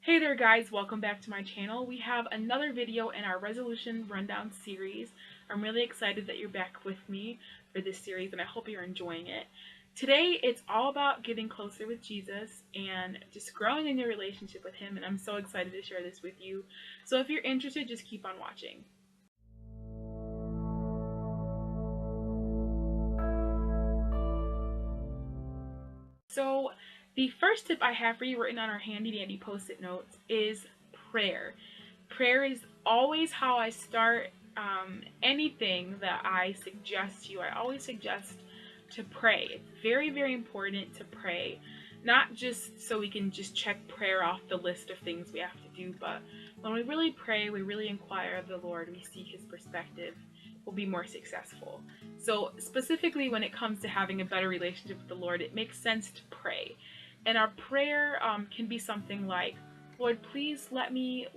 Hey there guys, welcome back to my channel. We have another video in our resolution rundown series. I'm really excited that you're back with me for this series and I hope you're enjoying it. Today it's all about getting closer with Jesus and just growing in your relationship with him, and I'm so excited to share this with you. So if you're interested, just keep on watching. So the first tip I have for you written on our handy dandy post-it notes is prayer. Prayer is always how I start anything that I suggest to you. I always suggest to pray. It's very, very important to pray. Not just so we can just check prayer off the list of things we have to do, but when we really pray, we really inquire of the Lord, we seek his perspective, we'll be more successful. So specifically when it comes to having a better relationship with the Lord, it makes sense to pray. And our prayer can be something like, Lord, please help me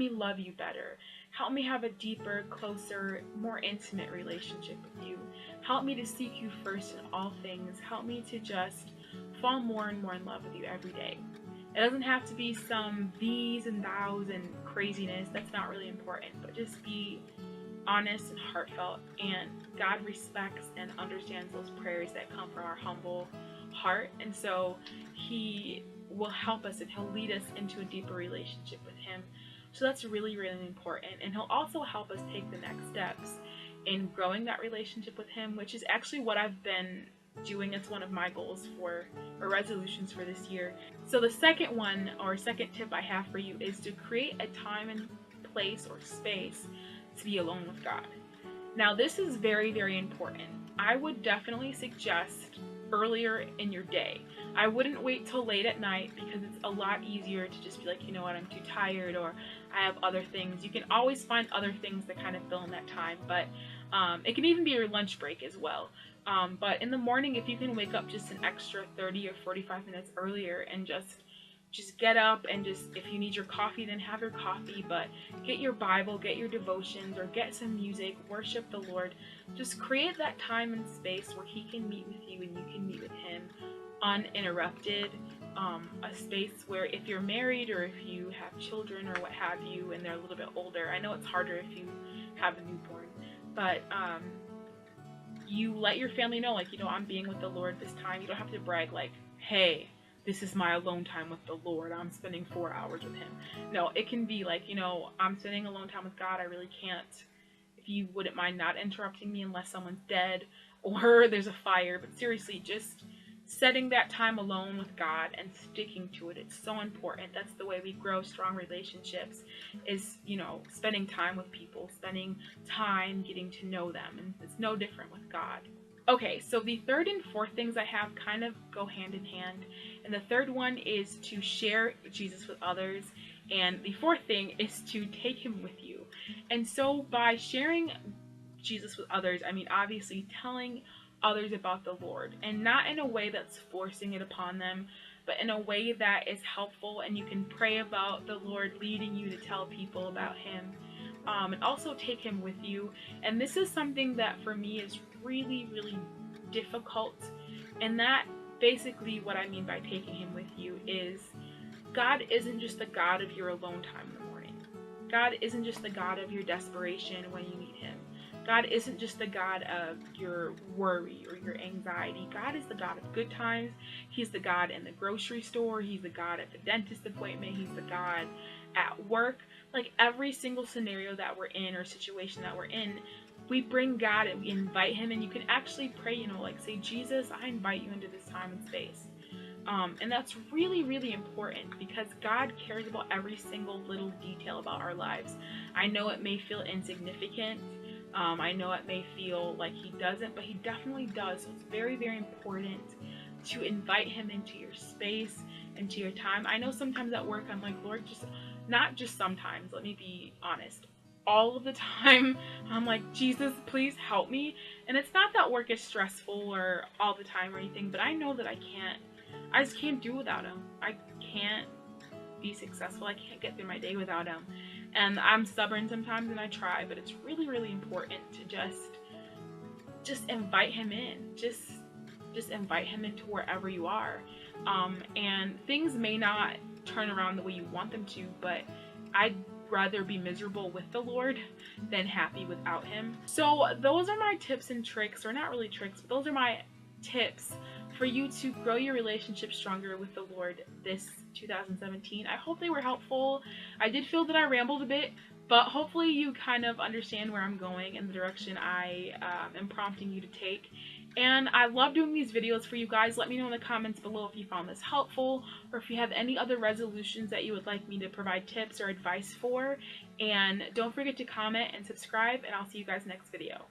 love you better. Help me have a deeper, closer, more intimate relationship with you. Help me to seek you first in all things. Help me to just fall more and more in love with you every day. It doesn't have to be some these and thous and craziness. That's not really important, but just be honest and heartfelt, and God respects and understands those prayers that come from our humble heart, and so he will help us and he'll lead us into a deeper relationship with him. So that's really, really important, and he'll also help us take the next steps in growing that relationship with him, which is actually what I've been doing. It's one of my goals or resolutions for this year. So the second tip I have for you is to create a time and place or space to be alone with God. Now this is very, very important. I would definitely suggest earlier in your day. I wouldn't wait till late at night, because it's a lot easier to just be like, you know what, I'm too tired, or I have other things. You can always find other things that kind of fill in that time, but it can even be your lunch break as well. But in the morning, if you can wake up just an extra 30 or 45 minutes earlier and just get up, and just, if you need your coffee, then have your coffee, but get your Bible, get your devotions, or get some music, worship the Lord. Just create that time and space where he can meet with you and you can meet with him uninterrupted. A space where, if you're married or if you have children or what have you and they're a little bit older, I know it's harder if you have a newborn, but you let your family know, like, you know, I'm being with the Lord this time. You don't have to brag like, hey, this is my alone time with the Lord, I'm spending 4 hours with him. No, it can be like, you know, I'm spending alone time with God. I really can't, if you wouldn't mind not interrupting me unless someone's dead or there's a fire. But seriously, just setting that time alone with God and sticking to it. It's so important. That's the way we grow strong relationships, is, you know, spending time with people, spending time getting to know them. And it's no different with God. Okay, so the third and fourth things I have kind of go hand in hand. And the third one is to share Jesus with others. And the fourth thing is to take him with you. And so by sharing Jesus with others, I mean obviously telling others about the Lord, and not in a way that's forcing it upon them, but in a way that is helpful, and you can pray about the Lord leading you to tell people about him. And also take him with you. And this is something that for me is really, really difficult. And that basically what I mean by taking him with you is, God isn't just the God of your alone time in the morning. God isn't just the God of your desperation when you need him. God isn't just the God of your worry or your anxiety. God is the God of good times. He's the God in the grocery store. He's the God at the dentist appointment. He's the God at work. Like, every single scenario that we're in or situation that we're in, we bring God and we invite him. And you can actually pray, you know, like, say, Jesus, I invite you into this time and space. And that's really, really important, because God cares about every single little detail about our lives. I know it may feel insignificant. I know it may feel like he doesn't, but he definitely does. So it's very, very important to invite him into your space, into your time. I know sometimes at work I'm like, Lord, not just sometimes, let me be honest, all of the time, I'm like, Jesus, please help me. And it's not that work is stressful or all the time or anything, but I know that I just can't do without him. I can't be successful. I can't get through my day without him. And I'm stubborn sometimes and I try, but it's really, really important to just invite him in. Just invite him into wherever you are. And things may not turn around the way you want them to, but I'd rather be miserable with the Lord than happy without him. So those are my tips and tricks, or not really tricks, but those are my tips for you to grow your relationship stronger with the Lord this 2017. I hope they were helpful. I did feel that I rambled a bit, but hopefully you kind of understand where I'm going and the direction I am prompting you to take. And I love doing these videos for you guys. Let me know in the comments below if you found this helpful, or if you have any other resolutions that you would like me to provide tips or advice for. And don't forget to comment and subscribe, and I'll see you guys next video.